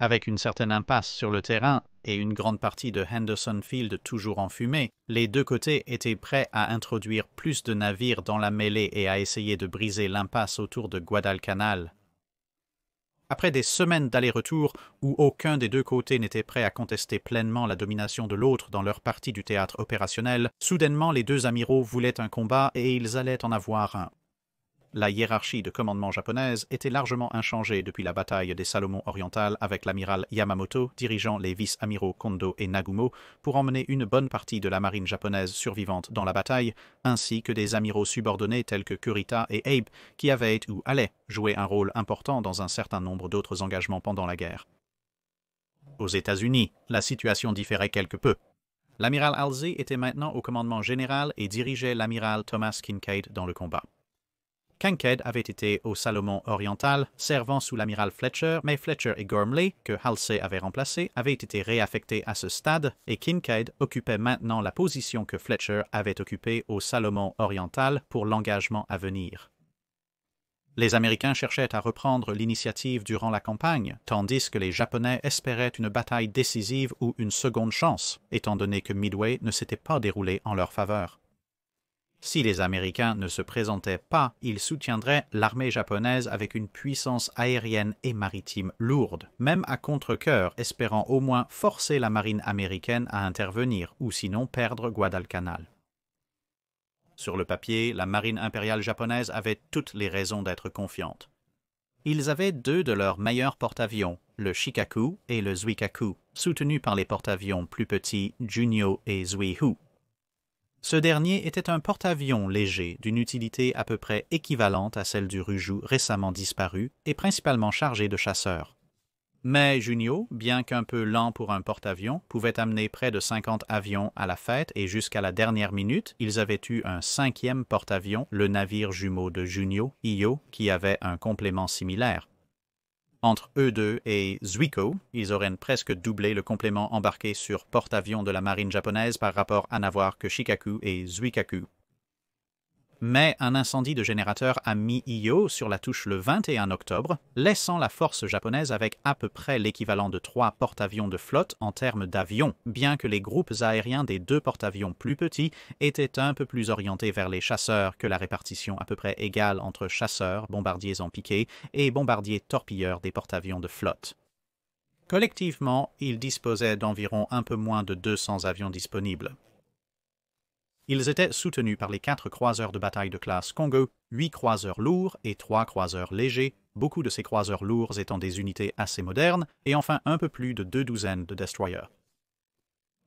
Avec une certaine impasse sur le terrain et une grande partie de Henderson Field toujours en fumée, les deux côtés étaient prêts à introduire plus de navires dans la mêlée et à essayer de briser l'impasse autour de Guadalcanal. Après des semaines d'aller-retour où aucun des deux côtés n'était prêt à contester pleinement la domination de l'autre dans leur partie du théâtre opérationnel, soudainement les deux amiraux voulaient un combat et ils allaient en avoir un. La hiérarchie de commandement japonaise était largement inchangée depuis la bataille des Salomon orientales avec l'amiral Yamamoto dirigeant les vice-amiraux Kondo et Nagumo pour emmener une bonne partie de la marine japonaise survivante dans la bataille, ainsi que des amiraux subordonnés tels que Kurita et Abe qui avaient ou allaient jouer un rôle important dans un certain nombre d'autres engagements pendant la guerre. Aux États-Unis, la situation différait quelque peu. L'amiral Halsey était maintenant au commandement général et dirigeait l'amiral Thomas Kinkaid dans le combat. Kinkaid avait été au Salomon oriental, servant sous l'amiral Fletcher, mais Fletcher et Gormley, que Halsey avait remplacés, avaient été réaffectés à ce stade, et Kinkaid occupait maintenant la position que Fletcher avait occupée au Salomon oriental pour l'engagement à venir. Les Américains cherchaient à reprendre l'initiative durant la campagne, tandis que les Japonais espéraient une bataille décisive ou une seconde chance, étant donné que Midway ne s'était pas déroulé en leur faveur. Si les Américains ne se présentaient pas, ils soutiendraient l'armée japonaise avec une puissance aérienne et maritime lourde, même à contre-cœur, espérant au moins forcer la marine américaine à intervenir, ou sinon perdre Guadalcanal. Sur le papier, la marine impériale japonaise avait toutes les raisons d'être confiante. Ils avaient deux de leurs meilleurs porte-avions, le Shikaku et le Zuikaku, soutenus par les porte-avions plus petits Junyo et Zuihu. Ce dernier était un porte-avions léger d'une utilité à peu près équivalente à celle du Ryūkyū récemment disparu et principalement chargé de chasseurs. Mais Junyo, bien qu'un peu lent pour un porte-avions, pouvait amener près de 50 avions à la fête et jusqu'à la dernière minute, ils avaient eu un cinquième porte-avions, le navire jumeau de Junyo, Iyo, qui avait un complément similaire. Entre eux deux et Zuiko, ils auraient presque doublé le complément embarqué sur porte-avions de la marine japonaise par rapport à n'avoir que Shikaku et Zuikaku. Mais un incendie de générateur a mis Iyo sur la touche le 21 octobre, laissant la force japonaise avec à peu près l'équivalent de 3 porte-avions de flotte en termes d'avions, bien que les groupes aériens des deux porte-avions plus petits étaient un peu plus orientés vers les chasseurs que la répartition à peu près égale entre chasseurs, bombardiers en piqué et bombardiers torpilleurs des porte-avions de flotte. Collectivement, ils disposaient d'environ un peu moins de 200 avions disponibles. Ils étaient soutenus par les 4 croiseurs de bataille de classe Kongo, 8 croiseurs lourds et 3 croiseurs légers, beaucoup de ces croiseurs lourds étant des unités assez modernes, et enfin un peu plus de 2 douzaines de destroyers.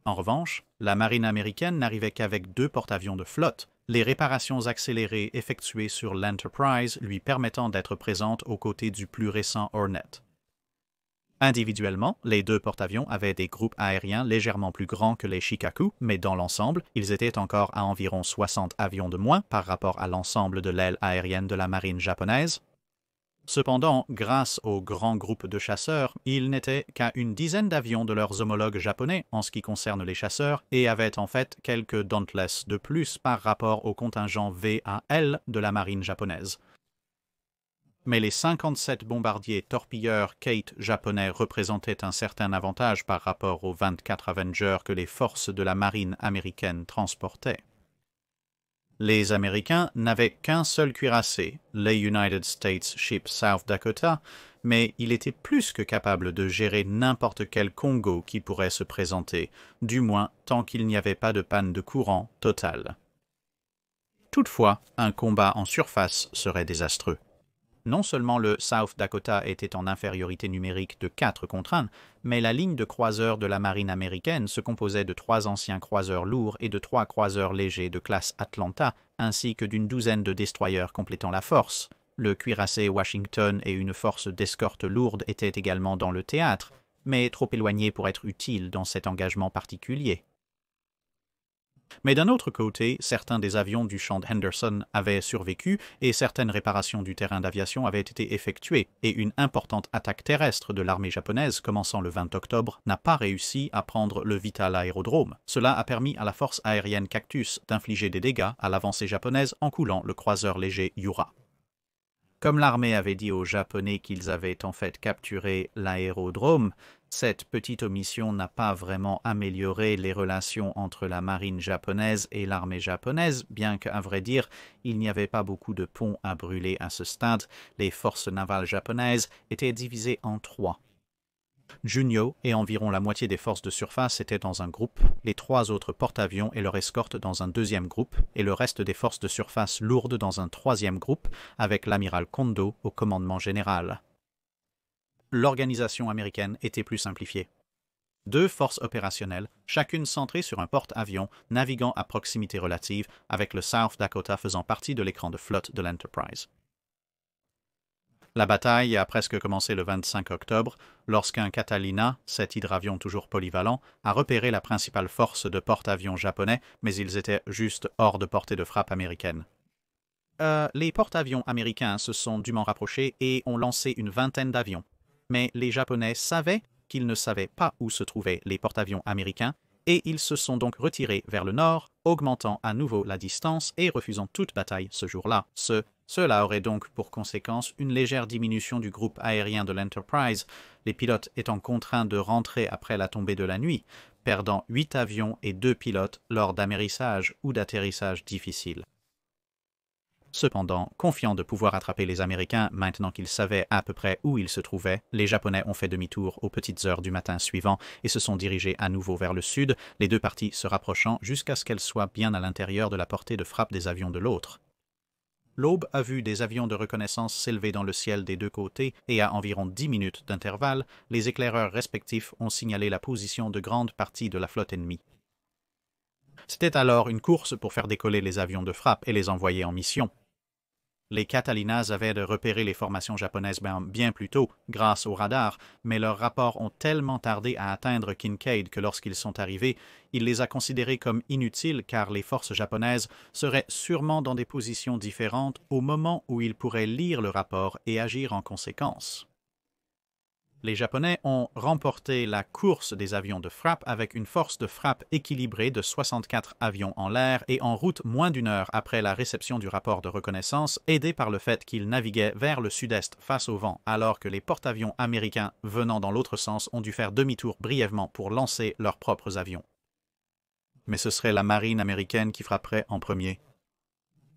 En revanche, la marine américaine n'arrivait qu'avec 2 porte-avions de flotte, les réparations accélérées effectuées sur l'Enterprise lui permettant d'être présente aux côtés du plus récent Hornet. Individuellement, les 2 porte-avions avaient des groupes aériens légèrement plus grands que les Shikaku, mais dans l'ensemble, ils étaient encore à environ 60 avions de moins par rapport à l'ensemble de l'aile aérienne de la marine japonaise. Cependant, grâce au grand groupe de chasseurs, ils n'étaient qu'à une dizaine d'avions de leurs homologues japonais en ce qui concerne les chasseurs et avaient en fait quelques Dauntless de plus par rapport au contingent VAL de la marine japonaise. Mais les 57 bombardiers torpilleurs Kate japonais représentaient un certain avantage par rapport aux 24 Avengers que les forces de la marine américaine transportaient. Les Américains n'avaient qu'un seul cuirassé, les United States Ship South Dakota, mais il était plus que capable de gérer n'importe quel Congo qui pourrait se présenter, du moins tant qu'il n'y avait pas de panne de courant totale. Toutefois, un combat en surface serait désastreux. Non seulement le South Dakota était en infériorité numérique de 4 contre 1, mais la ligne de croiseurs de la marine américaine se composait de 3 anciens croiseurs lourds et de 3 croiseurs légers de classe Atlanta, ainsi que d'une douzaine de destroyers complétant la force. Le cuirassé Washington et une force d'escorte lourde étaient également dans le théâtre, mais trop éloignés pour être utiles dans cet engagement particulier. Mais d'un autre côté, certains des avions du champ de Henderson avaient survécu et certaines réparations du terrain d'aviation avaient été effectuées, et une importante attaque terrestre de l'armée japonaise commençant le 20 octobre n'a pas réussi à prendre le vital aérodrome. Cela a permis à la force aérienne Cactus d'infliger des dégâts à l'avancée japonaise en coulant le croiseur léger Yura. Comme l'armée avait dit aux Japonais qu'ils avaient en fait capturé l'aérodrome, cette petite omission n'a pas vraiment amélioré les relations entre la marine japonaise et l'armée japonaise, bien qu'à vrai dire, il n'y avait pas beaucoup de ponts à brûler à ce stade. Les forces navales japonaises étaient divisées en trois. Junyo et environ la moitié des forces de surface étaient dans un groupe, les trois autres porte-avions et leur escorte dans un deuxième groupe, et le reste des forces de surface lourdes dans un troisième groupe, avec l'amiral Kondo au commandement général. L'organisation américaine était plus simplifiée. 2 forces opérationnelles, chacune centrée sur un porte-avions naviguant à proximité relative, avec le South Dakota faisant partie de l'écran de flotte de l'Enterprise. La bataille a presque commencé le 25 octobre, lorsqu'un Catalina, cet hydravion toujours polyvalent, a repéré la principale force de porte-avions japonais, mais ils étaient juste hors de portée de frappe américaine. Les porte-avions américains se sont dûment rapprochés et ont lancé une vingtaine d'avions. Mais les Japonais savaient qu'ils ne savaient pas où se trouvaient les porte-avions américains, et ils se sont donc retirés vers le nord, augmentant à nouveau la distance et refusant toute bataille ce jour-là. Cela aurait donc pour conséquence une légère diminution du groupe aérien de l'Enterprise, les pilotes étant contraints de rentrer après la tombée de la nuit, perdant 8 avions et 2 pilotes lors d'amérissage ou d'atterrissage difficiles. Cependant, confiants de pouvoir attraper les Américains maintenant qu'ils savaient à peu près où ils se trouvaient, les Japonais ont fait demi-tour aux petites heures du matin suivant et se sont dirigés à nouveau vers le sud, les deux parties se rapprochant jusqu'à ce qu'elles soient bien à l'intérieur de la portée de frappe des avions de l'autre. L'aube a vu des avions de reconnaissance s'élever dans le ciel des deux côtés et à environ 10 minutes d'intervalle, les éclaireurs respectifs ont signalé la position de grandes parties de la flotte ennemie. C'était alors une course pour faire décoller les avions de frappe et les envoyer en mission. Les Catalinas avaient de repérer les formations japonaises bien plus tôt, grâce au radar, mais leurs rapports ont tellement tardé à atteindre Kinkaid que lorsqu'ils sont arrivés, il les a considérés comme inutiles car les forces japonaises seraient sûrement dans des positions différentes au moment où ils pourraient lire le rapport et agir en conséquence. Les Japonais ont remporté la course des avions de frappe avec une force de frappe équilibrée de 64 avions en l'air et en route moins d'une heure après la réception du rapport de reconnaissance, aidés par le fait qu'ils naviguaient vers le sud-est face au vent, alors que les porte-avions américains venant dans l'autre sens ont dû faire demi-tour brièvement pour lancer leurs propres avions. Mais ce serait la marine américaine qui frapperait en premier.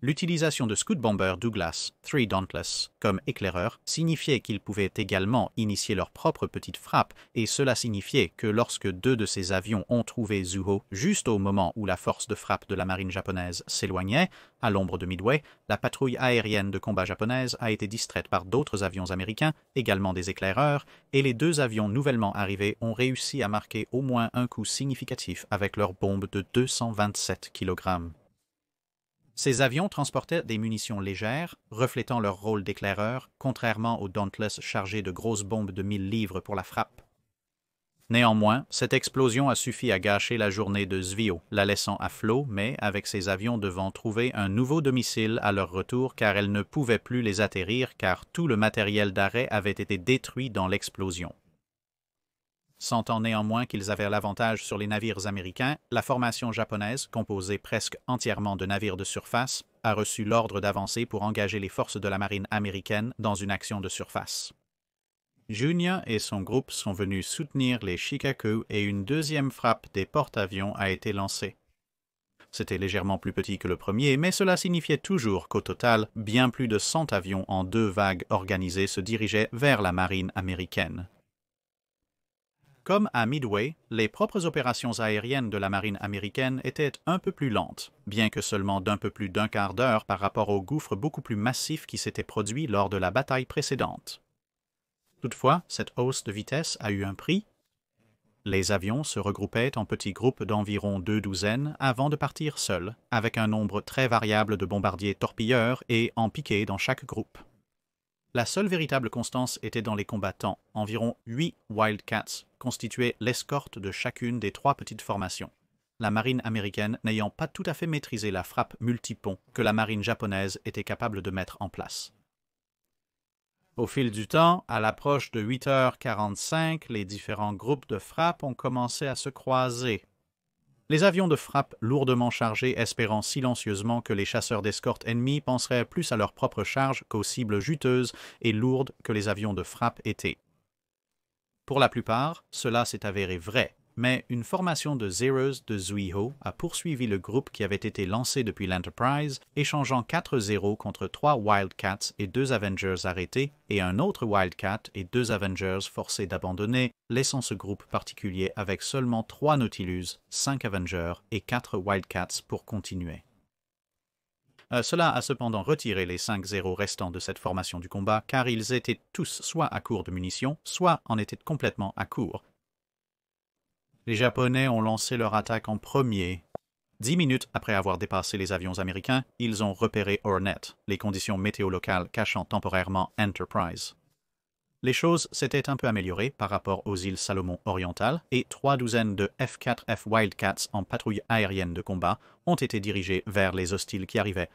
L'utilisation de Scout-Bomber Douglas, 3 Dauntless, comme éclaireurs signifiait qu'ils pouvaient également initier leur propre petite frappe, et cela signifiait que lorsque 2 de ces avions ont trouvé Zuho, juste au moment où la force de frappe de la marine japonaise s'éloignait, à l'ombre de Midway, la patrouille aérienne de combat japonaise a été distraite par d'autres avions américains, également des éclaireurs, et les 2 avions nouvellement arrivés ont réussi à marquer au moins un coup significatif avec leurs bombes de 227 kg. Ces avions transportaient des munitions légères, reflétant leur rôle d'éclaireurs, contrairement aux Dauntless chargés de grosses bombes de 1000 livres pour la frappe. Néanmoins, cette explosion a suffi à gâcher la journée de Zvio, la laissant à flot, mais avec ses avions devant trouver un nouveau domicile à leur retour car elle ne pouvait plus les atterrir car tout le matériel d'arrêt avait été détruit dans l'explosion. Sentant néanmoins qu'ils avaient l'avantage sur les navires américains, la formation japonaise, composée presque entièrement de navires de surface, a reçu l'ordre d'avancer pour engager les forces de la marine américaine dans une action de surface. Junya et son groupe sont venus soutenir les Shikaku et une deuxième frappe des porte-avions a été lancée. C'était légèrement plus petit que le premier, mais cela signifiait toujours qu'au total, bien plus de 100 avions en 2 vagues organisées se dirigeaient vers la marine américaine. Comme à Midway, les propres opérations aériennes de la marine américaine étaient un peu plus lentes, bien que seulement d'un peu plus d'un quart d'heure par rapport au gouffre beaucoup plus massif qui s'était produit lors de la bataille précédente. Toutefois, cette hausse de vitesse a eu un prix. Les avions se regroupaient en petits groupes d'environ 2 douzaines avant de partir seuls, avec un nombre très variable de bombardiers torpilleurs et en piqué dans chaque groupe. La seule véritable constance était dans les combattants. Environ 8 Wildcats constituaient l'escorte de chacune des 3 petites formations, la marine américaine n'ayant pas tout à fait maîtrisé la frappe multipont que la marine japonaise était capable de mettre en place. Au fil du temps, à l'approche de 8h45, les différents groupes de frappe ont commencé à se croiser. Les avions de frappe lourdement chargés espérant silencieusement que les chasseurs d'escorte ennemis penseraient plus à leur propre charge qu'aux cibles juteuses et lourdes que les avions de frappe étaient. Pour la plupart, cela s'est avéré vrai, mais une formation de Zeros de Zuiho a poursuivi le groupe qui avait été lancé depuis l'Enterprise, échangeant 4-0 contre 3 Wildcats et 2 Avengers arrêtés, et un autre Wildcat et 2 Avengers forcés d'abandonner, laissant ce groupe particulier avec seulement 3 Nautilus, 5 Avengers et 4 Wildcats pour continuer. Cela a cependant retiré les 5-0 restants de cette formation du combat, car ils étaient tous soit à court de munitions, soit en étaient complètement à court. Les Japonais ont lancé leur attaque en premier. 10 minutes après avoir dépassé les avions américains, ils ont repéré Hornet, les conditions météo locales cachant temporairement Enterprise. Les choses s'étaient un peu améliorées par rapport aux îles Salomon orientales et 3 douzaines de F-4F Wildcats en patrouille aérienne de combat ont été dirigés vers les hostiles qui arrivaient.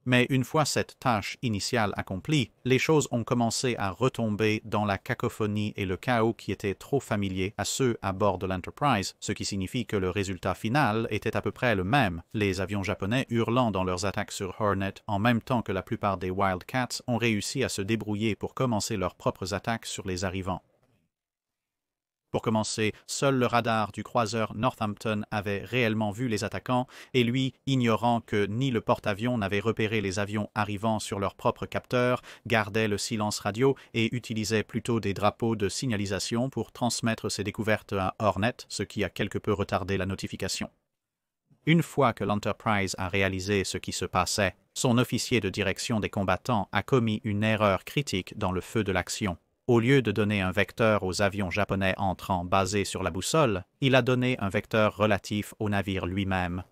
Mais une fois cette tâche initiale accomplie, les choses ont commencé à retomber dans la cacophonie et le chaos qui étaient trop familiers à ceux à bord de l'Enterprise, ce qui signifie que le résultat final était à peu près le même, les avions japonais hurlant dans leurs attaques sur Hornet en même temps que la plupart des Wildcats ont réussi à se débrouiller pour commencer leurs propres attaques sur les arrivants. Pour commencer, seul le radar du croiseur Northampton avait réellement vu les attaquants, et lui, ignorant que ni le porte-avions n'avait repéré les avions arrivant sur leur propre capteur, gardait le silence radio et utilisait plutôt des drapeaux de signalisation pour transmettre ses découvertes à Hornet, ce qui a quelque peu retardé la notification. Une fois que l'Enterprise a réalisé ce qui se passait, son officier de direction des combattants a commis une erreur critique dans le feu de l'action. Au lieu de donner un vecteur aux avions japonais entrants basé sur la boussole, il a donné un vecteur relatif au navire lui-même.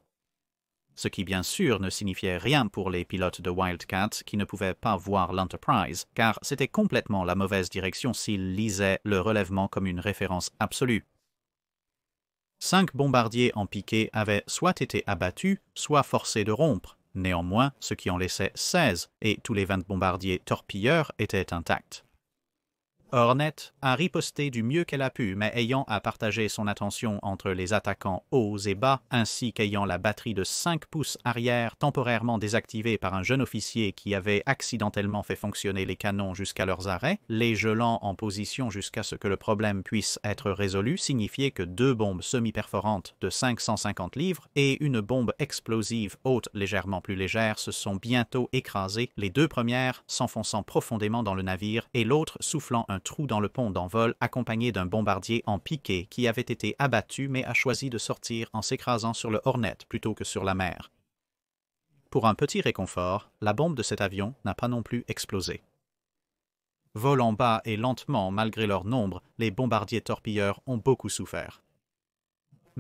Ce qui bien sûr ne signifiait rien pour les pilotes de Wildcat qui ne pouvaient pas voir l'Enterprise, car c'était complètement la mauvaise direction s'ils lisaient le relèvement comme une référence absolue. 5 bombardiers en piqué avaient soit été abattus, soit forcés de rompre. Néanmoins, ce qui en laissait 16, et tous les 20 bombardiers torpilleurs étaient intacts. Hornet a riposté du mieux qu'elle a pu, mais ayant à partager son attention entre les attaquants hauts et bas, ainsi qu'ayant la batterie de 5 pouces arrière temporairement désactivée par un jeune officier qui avait accidentellement fait fonctionner les canons jusqu'à leurs arrêts, les gelant en position jusqu'à ce que le problème puisse être résolu signifiait que 2 bombes semi-perforantes de 550 livres et une bombe explosive haute légèrement plus légère se sont bientôt écrasées, les 2 premières s'enfonçant profondément dans le navire et l'autre soufflant un trou dans le pont d'envol accompagné d'un bombardier en piqué qui avait été abattu mais a choisi de sortir en s'écrasant sur le Hornet plutôt que sur la mer. Pour un petit réconfort, la bombe de cet avion n'a pas non plus explosé. Volant bas et lentement malgré leur nombre, les bombardiers torpilleurs ont beaucoup souffert.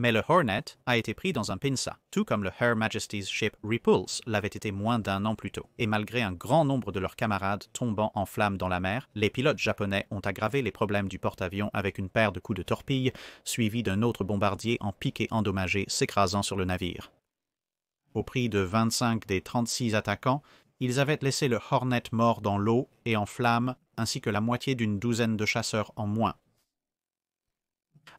Mais le Hornet a été pris dans un pinça, tout comme le Her Majesty's Ship Repulse l'avait été moins d'1 an plus tôt. Et malgré un grand nombre de leurs camarades tombant en flammes dans la mer, les pilotes japonais ont aggravé les problèmes du porte-avions avec une paire de coups de torpille, suivi d'un autre bombardier en piqué endommagé s'écrasant sur le navire. Au prix de 25 des 36 attaquants, ils avaient laissé le Hornet mort dans l'eau et en flammes, ainsi que la moitié d'une douzaine de chasseurs en moins.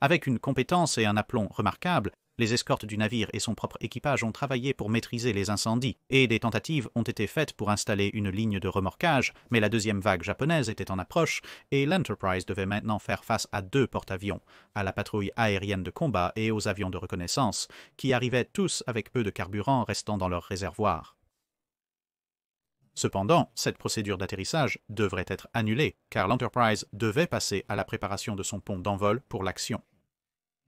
Avec une compétence et un aplomb remarquables, les escortes du navire et son propre équipage ont travaillé pour maîtriser les incendies, et des tentatives ont été faites pour installer une ligne de remorquage, mais la deuxième vague japonaise était en approche, et l'Enterprise devait maintenant faire face à 2 porte-avions, à la patrouille aérienne de combat et aux avions de reconnaissance, qui arrivaient tous avec peu de carburant restant dans leur réservoir. Cependant, cette procédure d'atterrissage devrait être annulée, car l'Enterprise devait passer à la préparation de son pont d'envol pour l'action.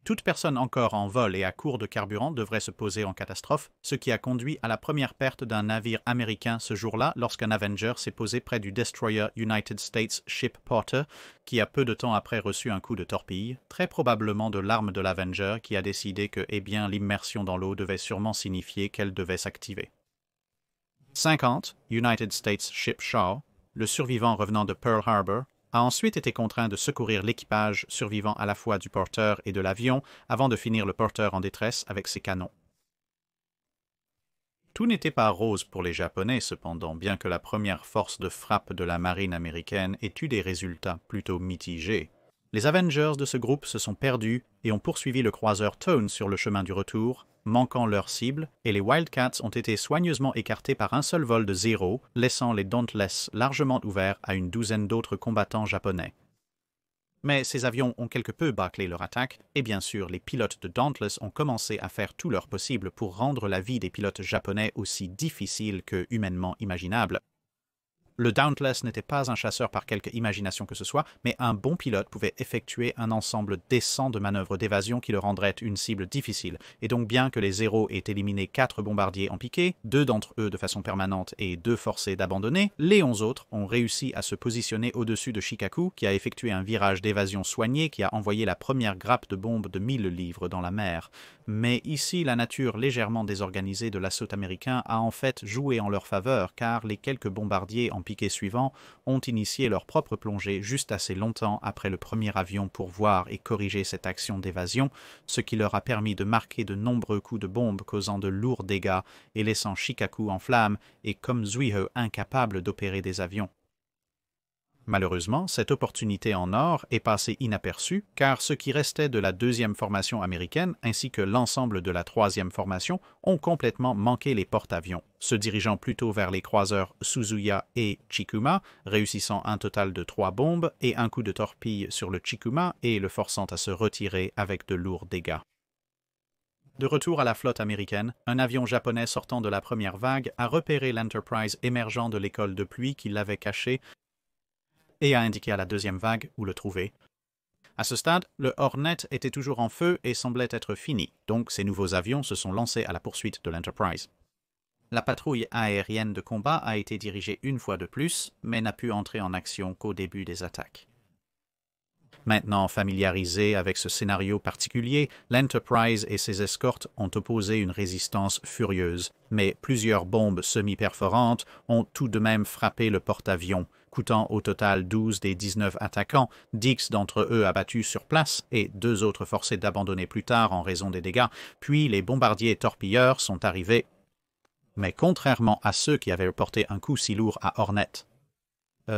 Toute personne encore en vol et à court de carburant devrait se poser en catastrophe, ce qui a conduit à la première perte d'un navire américain ce jour-là lorsqu'un Avenger s'est posé près du destroyer United States Ship Porter, qui a peu de temps après reçu un coup de torpille, très probablement de l'arme de l'Avenger qui a décidé que, l'immersion dans l'eau devait sûrement signifier qu'elle devait s'activer. 50, United States Ship Shaw, le survivant revenant de Pearl Harbor, a ensuite été contraint de secourir l'équipage survivant à la fois du porteur et de l'avion avant de finir le porteur en détresse avec ses canons. Tout n'était pas rose pour les Japonais cependant, bien que la première force de frappe de la marine américaine ait eu des résultats plutôt mitigés. Les Avengers de ce groupe se sont perdus et ont poursuivi le croiseur Tone sur le chemin du retour, manquant leur cible, et les Wildcats ont été soigneusement écartés par un seul vol de Zero, laissant les Dauntless largement ouverts à une douzaine d'autres combattants japonais. Mais ces avions ont quelque peu bâclé leur attaque, et bien sûr, les pilotes de Dauntless ont commencé à faire tout leur possible pour rendre la vie des pilotes japonais aussi difficile que humainement imaginable. Le Dauntless n'était pas un chasseur par quelque imagination que ce soit, mais un bon pilote pouvait effectuer un ensemble décent de manœuvres d'évasion qui le rendraient une cible difficile, et donc bien que les Zero aient éliminé 4 bombardiers en piqué, 2 d'entre eux de façon permanente et 2 forcés d'abandonner, les 11 autres ont réussi à se positionner au-dessus de Shikaku, qui a effectué un virage d'évasion soigné qui a envoyé la première grappe de bombes de 1000 livres dans la mer. Mais ici, la nature légèrement désorganisée de l'assaut américain a en fait joué en leur faveur, car les quelques bombardiers en piqué suivants ont initié leur propre plongée juste assez longtemps après le premier avion pour voir et corriger cette action d'évasion, ce qui leur a permis de marquer de nombreux coups de bombe causant de lourds dégâts et laissant Shikaku en flammes et comme Zuiho incapable d'opérer des avions. Malheureusement, cette opportunité en or est passée inaperçue car ce qui restait de la deuxième formation américaine ainsi que l'ensemble de la troisième formation ont complètement manqué les porte-avions, se dirigeant plutôt vers les croiseurs Suzuya et Chikuma, réussissant un total de 3 bombes et un coup de torpille sur le Chikuma et le forçant à se retirer avec de lourds dégâts. De retour à la flotte américaine, un avion japonais sortant de la première vague a repéré l'Enterprise émergeant de l'école de pluie qui l'avait caché et a indiqué à la deuxième vague où le trouver. À ce stade, le Hornet était toujours en feu et semblait être fini, donc ces nouveaux avions se sont lancés à la poursuite de l'Enterprise. La patrouille aérienne de combat a été dirigée une fois de plus, mais n'a pu entrer en action qu'au début des attaques. Maintenant familiarisés avec ce scénario particulier, l'Enterprise et ses escortes ont opposé une résistance furieuse, mais plusieurs bombes semi-perforantes ont tout de même frappé le porte-avions, coûtant au total 12 des 19 attaquants, 10 d'entre eux abattus sur place et 2 autres forcés d'abandonner plus tard en raison des dégâts, puis les bombardiers torpilleurs sont arrivés. Mais contrairement à ceux qui avaient porté un coup si lourd à Hornet,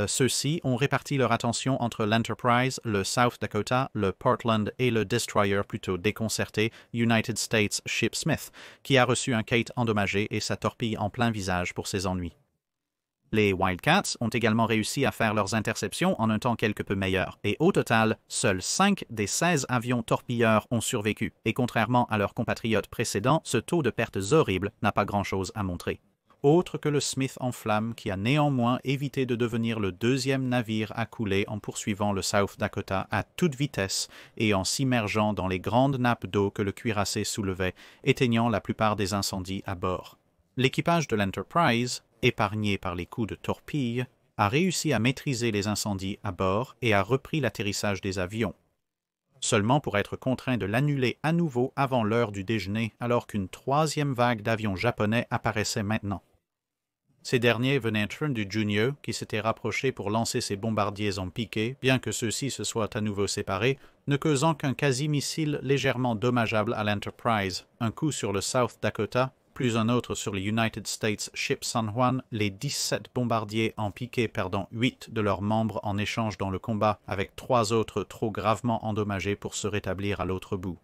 ceux-ci ont réparti leur attention entre l'Enterprise, le South Dakota, le Portland et le destroyer plutôt déconcerté United States Ship Smith, qui a reçu un Kate endommagé et sa torpille en plein visage pour ses ennuis. Les Wildcats ont également réussi à faire leurs interceptions en un temps quelque peu meilleur, et au total, seuls 5 des 16 avions torpilleurs ont survécu, et contrairement à leurs compatriotes précédents, ce taux de pertes horribles n'a pas grand-chose à montrer. Autre que le Smith en flammes qui a néanmoins évité de devenir le deuxième navire à couler en poursuivant le South Dakota à toute vitesse et en s'immergeant dans les grandes nappes d'eau que le cuirassé soulevait, éteignant la plupart des incendies à bord. L'équipage de l'Enterprise, épargné par les coups de torpille, a réussi à maîtriser les incendies à bord et a repris l'atterrissage des avions, seulement pour être contraint de l'annuler à nouveau avant l'heure du déjeuner alors qu'une troisième vague d'avions japonais apparaissait maintenant. Ces derniers venaient du Junyo, qui s'était rapproché pour lancer ses bombardiers en piqué, bien que ceux-ci se soient à nouveau séparés, ne causant qu'un quasi-missile légèrement dommageable à l'Enterprise, un coup sur le South Dakota, plus un autre sur le United States Ship San Juan, les 17 bombardiers en piqué perdant 8 de leurs membres en échange dans le combat, avec 3 autres trop gravement endommagés pour se rétablir à l'autre bout.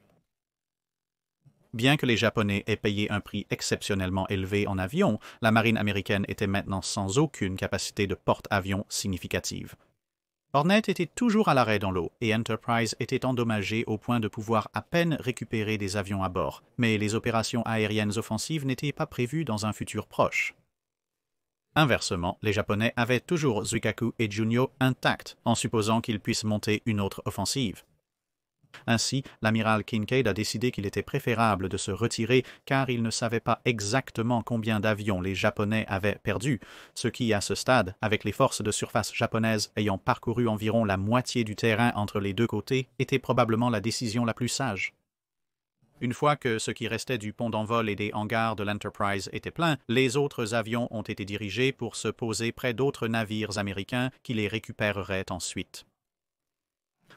Bien que les Japonais aient payé un prix exceptionnellement élevé en avions, la marine américaine était maintenant sans aucune capacité de porte-avions significative. Hornet était toujours à l'arrêt dans l'eau et Enterprise était endommagée au point de pouvoir à peine récupérer des avions à bord, mais les opérations aériennes offensives n'étaient pas prévues dans un futur proche. Inversement, les Japonais avaient toujours Zuikaku et Junyo intacts, en supposant qu'ils puissent monter une autre offensive. Ainsi, l'amiral Kincaid a décidé qu'il était préférable de se retirer car il ne savait pas exactement combien d'avions les Japonais avaient perdus, ce qui, à ce stade, avec les forces de surface japonaises ayant parcouru environ la moitié du terrain entre les deux côtés, était probablement la décision la plus sage. Une fois que ce qui restait du pont d'envol et des hangars de l'Enterprise était plein, les autres avions ont été dirigés pour se poser près d'autres navires américains qui les récupéreraient ensuite.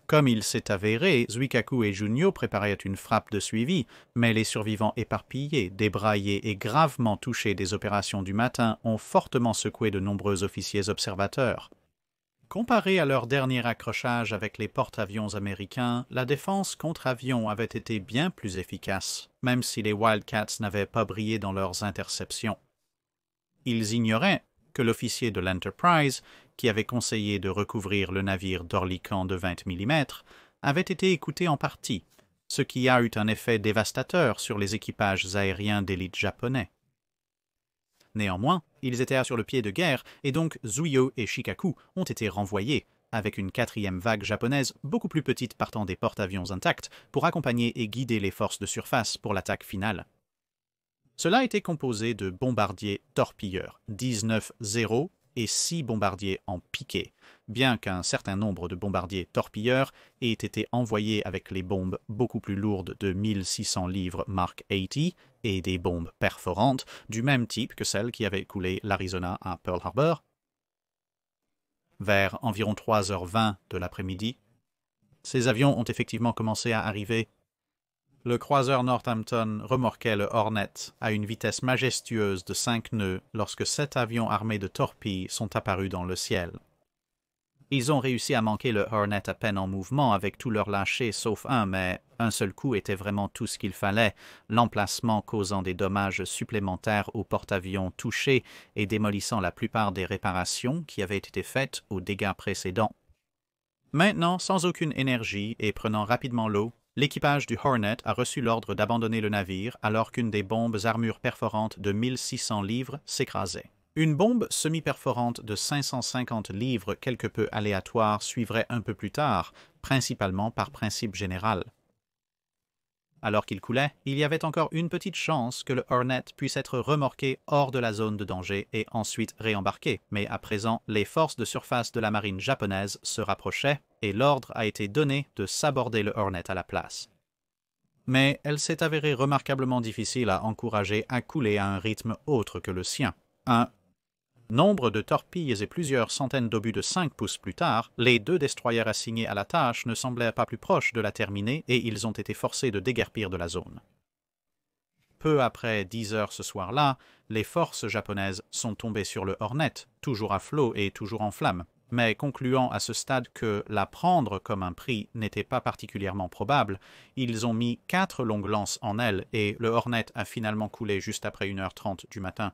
Comme il s'est avéré, Zuikaku et Junyo préparaient une frappe de suivi, mais les survivants éparpillés, débraillés et gravement touchés des opérations du matin ont fortement secoué de nombreux officiers observateurs. Comparé à leur dernier accrochage avec les porte-avions américains, la défense contre-avions avait été bien plus efficace, même si les Wildcats n'avaient pas brillé dans leurs interceptions. Ils ignoraient que l'officier de l'Enterprise, qui avait conseillé de recouvrir le navire d'Oerlikon de 20 mm, avait été écouté en partie, ce qui a eu un effet dévastateur sur les équipages aériens d'élite japonais. Néanmoins, ils étaient sur le pied de guerre et donc Zuyo et Shikaku ont été renvoyés, avec une quatrième vague japonaise beaucoup plus petite partant des porte-avions intacts pour accompagner et guider les forces de surface pour l'attaque finale. Cela était composé de bombardiers torpilleurs, 19-0 et 6 bombardiers en piqué, bien qu'un certain nombre de bombardiers torpilleurs aient été envoyés avec les bombes beaucoup plus lourdes de 1600 livres Mark 80 et des bombes perforantes du même type que celles qui avaient coulé l'Arizona à Pearl Harbor. Vers environ 3h20 de l'après-midi, ces avions ont effectivement commencé à arriver. Le croiseur Northampton remorquait le Hornet à une vitesse majestueuse de 5 nœuds lorsque 7 avions armés de torpilles sont apparus dans le ciel. Ils ont réussi à manquer le Hornet à peine en mouvement avec tout leur lâcher sauf un, mais un seul coup était vraiment tout ce qu'il fallait, l'emplacement causant des dommages supplémentaires aux porte-avions touchés et démolissant la plupart des réparations qui avaient été faites aux dégâts précédents. Maintenant, sans aucune énergie et prenant rapidement l'eau, l'équipage du Hornet a reçu l'ordre d'abandonner le navire alors qu'une des bombes armures perforantes de 1600 livres s'écrasait. Une bombe semi-perforante de 550 livres quelque peu aléatoire suivrait un peu plus tard, principalement par principe général. Alors qu'il coulait, il y avait encore une petite chance que le Hornet puisse être remorqué hors de la zone de danger et ensuite réembarqué, mais à présent, les forces de surface de la marine japonaise se rapprochaient et l'ordre a été donné de s'aborder le Hornet à la place. Mais elle s'est avérée remarquablement difficile à encourager à couler à un rythme autre que le sien. Un nombre de torpilles et plusieurs centaines d'obus de 5 pouces plus tard, les 2 destroyers assignés à la tâche ne semblaient pas plus proches de la terminer et ils ont été forcés de déguerpir de la zone. Peu après 10 heures ce soir-là, les forces japonaises sont tombées sur le Hornet, toujours à flot et toujours en flammes, mais concluant à ce stade que la prendre comme un prix n'était pas particulièrement probable, ils ont mis 4 longues lances en elle et le Hornet a finalement coulé juste après 1h30 du matin.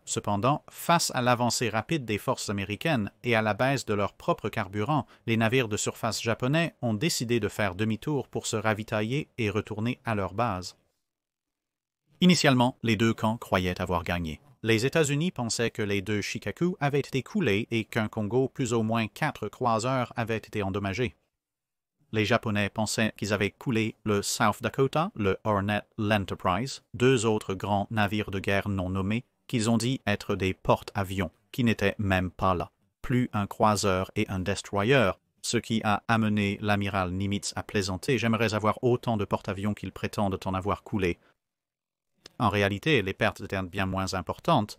Cependant, face à l'avancée rapide des forces américaines et à la baisse de leur propre carburant, les navires de surface japonais ont décidé de faire demi-tour pour se ravitailler et retourner à leur base. Initialement, les deux camps croyaient avoir gagné. Les États-Unis pensaient que les 2 Shikaku avaient été coulés et qu'un Congo plus ou moins 4 croiseurs avaient été endommagés. Les Japonais pensaient qu'ils avaient coulé le South Dakota, le Hornet, l'Enterprise, 2 autres grands navires de guerre non nommés, qu'ils ont dit être des porte-avions, qui n'étaient même pas là, plus un croiseur et un destroyer, ce qui a amené l'amiral Nimitz à plaisanter « J'aimerais avoir autant de porte-avions qu'ils prétendent en avoir coulé ». En réalité, les pertes étaient bien moins importantes.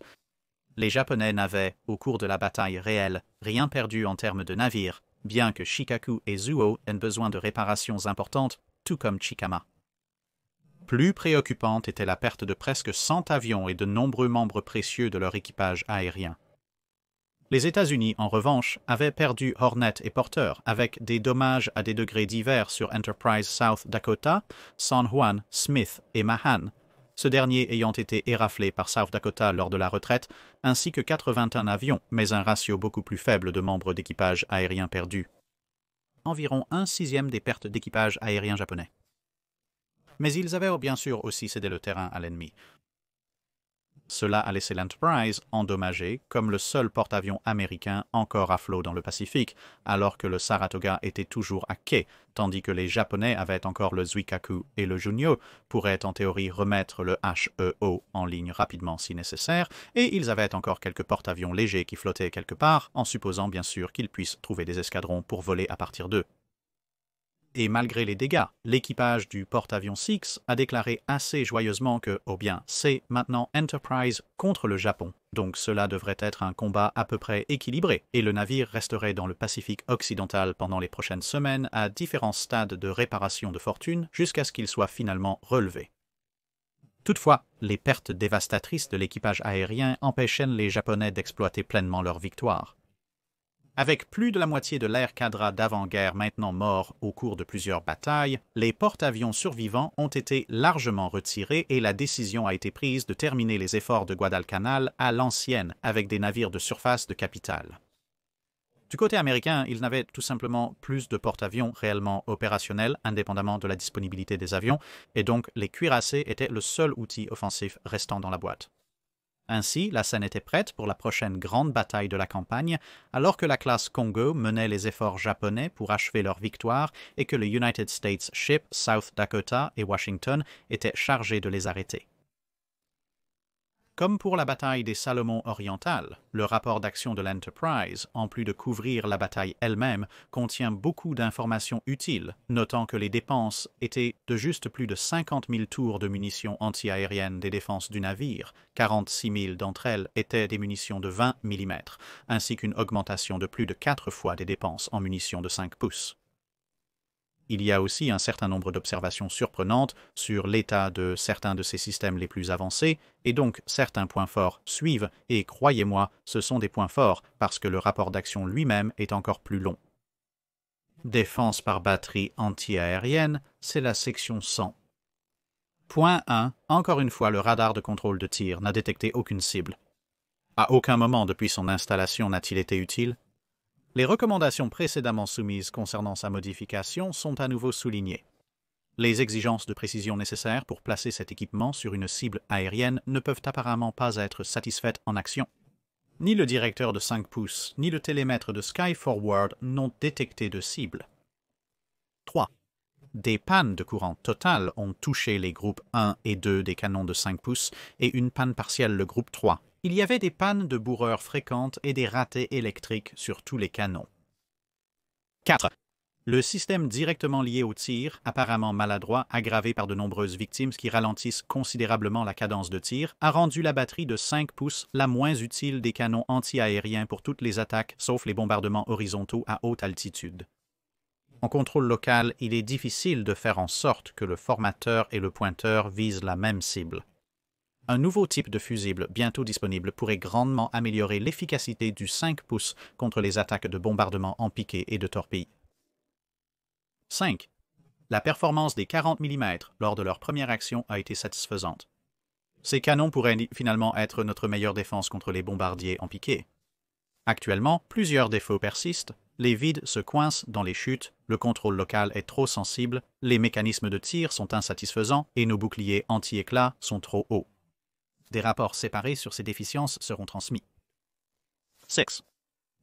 Les Japonais n'avaient, au cours de la bataille réelle, rien perdu en termes de navires, bien que Shikaku et Zuo aient besoin de réparations importantes, tout comme Chikama. Plus préoccupante était la perte de presque 100 avions et de nombreux membres précieux de leur équipage aérien. Les États-Unis, en revanche, avaient perdu Hornet et Porter, avec des dommages à des degrés divers sur Enterprise South Dakota, San Juan, Smith et Mahan, ce dernier ayant été éraflé par South Dakota lors de la retraite, ainsi que 81 avions, mais un ratio beaucoup plus faible de membres d'équipage aérien perdus. Environ 1/6 des pertes d'équipage aérien japonais. Mais ils avaient bien sûr aussi cédé le terrain à l'ennemi. Cela a laissé l'Enterprise endommagée comme le seul porte-avions américain encore à flot dans le Pacifique, alors que le Saratoga était toujours à quai, tandis que les Japonais avaient encore le Zuikaku et le Junyo, pourraient en théorie remettre le HEO en ligne rapidement si nécessaire, et ils avaient encore quelques porte-avions légers qui flottaient quelque part, en supposant bien sûr qu'ils puissent trouver des escadrons pour voler à partir d'eux. Et malgré les dégâts, l'équipage du porte-avions Six a déclaré assez joyeusement que, oh bien, c'est maintenant Enterprise contre le Japon. Donc cela devrait être un combat à peu près équilibré, et le navire resterait dans le Pacifique occidental pendant les prochaines semaines à différents stades de réparation de fortune jusqu'à ce qu'il soit finalement relevé. Toutefois, les pertes dévastatrices de l'équipage aérien empêchaient les Japonais d'exploiter pleinement leur victoire. Avec plus de la moitié de l'air cadre d'avant-guerre maintenant mort au cours de plusieurs batailles, les porte-avions survivants ont été largement retirés et la décision a été prise de terminer les efforts de Guadalcanal à l'ancienne avec des navires de surface de capital. Du côté américain, il n'avait tout simplement plus de porte-avions réellement opérationnels, indépendamment de la disponibilité des avions, et donc les cuirassés étaient le seul outil offensif restant dans la boîte. Ainsi, la scène était prête pour la prochaine grande bataille de la campagne, alors que la classe Congo menait les efforts japonais pour achever leur victoire et que le United States Ship South Dakota et Washington étaient chargés de les arrêter. Comme pour la bataille des Salomon orientales, le rapport d'action de l'Enterprise, en plus de couvrir la bataille elle-même, contient beaucoup d'informations utiles, notant que les dépenses étaient de juste plus de 50 000 tours de munitions antiaériennes des défenses du navire, 46 000 d'entre elles étaient des munitions de 20 mm, ainsi qu'une augmentation de plus de 4 fois des dépenses en munitions de 5 pouces. Il y a aussi un certain nombre d'observations surprenantes sur l'état de certains de ces systèmes les plus avancés, et donc certains points forts suivent, et croyez-moi, ce sont des points forts parce que le rapport d'action lui-même est encore plus long. Défense par batterie anti-aérienne, c'est la section 100. Point 1. Encore une fois, le radar de contrôle de tir n'a détecté aucune cible. À aucun moment depuis son installation n'a-t-il été utile. Les recommandations précédemment soumises concernant sa modification sont à nouveau soulignées. Les exigences de précision nécessaires pour placer cet équipement sur une cible aérienne ne peuvent apparemment pas être satisfaites en action. Ni le directeur de 5 pouces, ni le télémètre de Skyforward n'ont détecté de cible. 3. Des pannes de courant total ont touché les groupes 1 et 2 des canons de 5 pouces et une panne partielle le groupe 3. Il y avait des pannes de bourreurs fréquentes et des ratés électriques sur tous les canons. 4. Le système directement lié au tir, apparemment maladroit, aggravé par de nombreuses victimes qui ralentissent considérablement la cadence de tir, a rendu la batterie de 5 pouces la moins utile des canons anti-aériens pour toutes les attaques, sauf les bombardements horizontaux à haute altitude. En contrôle local, il est difficile de faire en sorte que le formateur et le pointeur visent la même cible. Un nouveau type de fusible bientôt disponible pourrait grandement améliorer l'efficacité du 5 pouces contre les attaques de bombardement en piqué et de torpilles. 5. La performance des 40 mm lors de leur première action a été satisfaisante. Ces canons pourraient finalement être notre meilleure défense contre les bombardiers en piqué. Actuellement, plusieurs défauts persistent. Les vides se coincent dans les chutes, le contrôle local est trop sensible, les mécanismes de tir sont insatisfaisants et nos boucliers anti-éclat sont trop hauts. Des rapports séparés sur ces déficiences seront transmis. 6.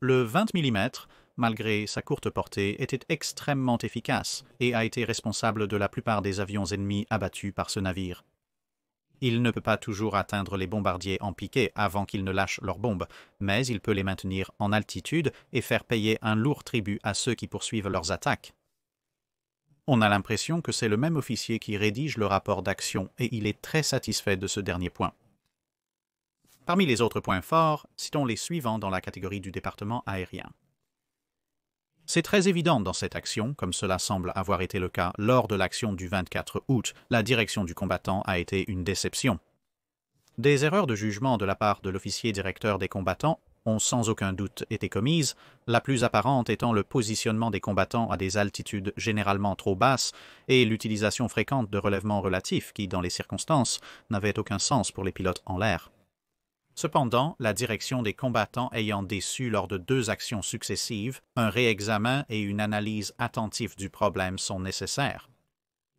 Le 20 mm, malgré sa courte portée, était extrêmement efficace et a été responsable de la plupart des avions ennemis abattus par ce navire. Il ne peut pas toujours atteindre les bombardiers en piqué avant qu'ils ne lâchent leurs bombes, mais il peut les maintenir en altitude et faire payer un lourd tribut à ceux qui poursuivent leurs attaques. On a l'impression que c'est le même officier qui rédige le rapport d'action et il est très satisfait de ce dernier point. Parmi les autres points forts, citons les suivants dans la catégorie du département aérien. C'est très évident dans cette action, comme cela semble avoir été le cas lors de l'action du 24 août, la direction du combattant a été une déception. Des erreurs de jugement de la part de l'officier directeur des combattants ont sans aucun doute été commises, la plus apparente étant le positionnement des combattants à des altitudes généralement trop basses et l'utilisation fréquente de relèvements relatifs qui, dans les circonstances, n'avaient aucun sens pour les pilotes en l'air. Cependant, la direction des combattants ayant déçu lors de 2 actions successives, un réexamen et une analyse attentive du problème sont nécessaires.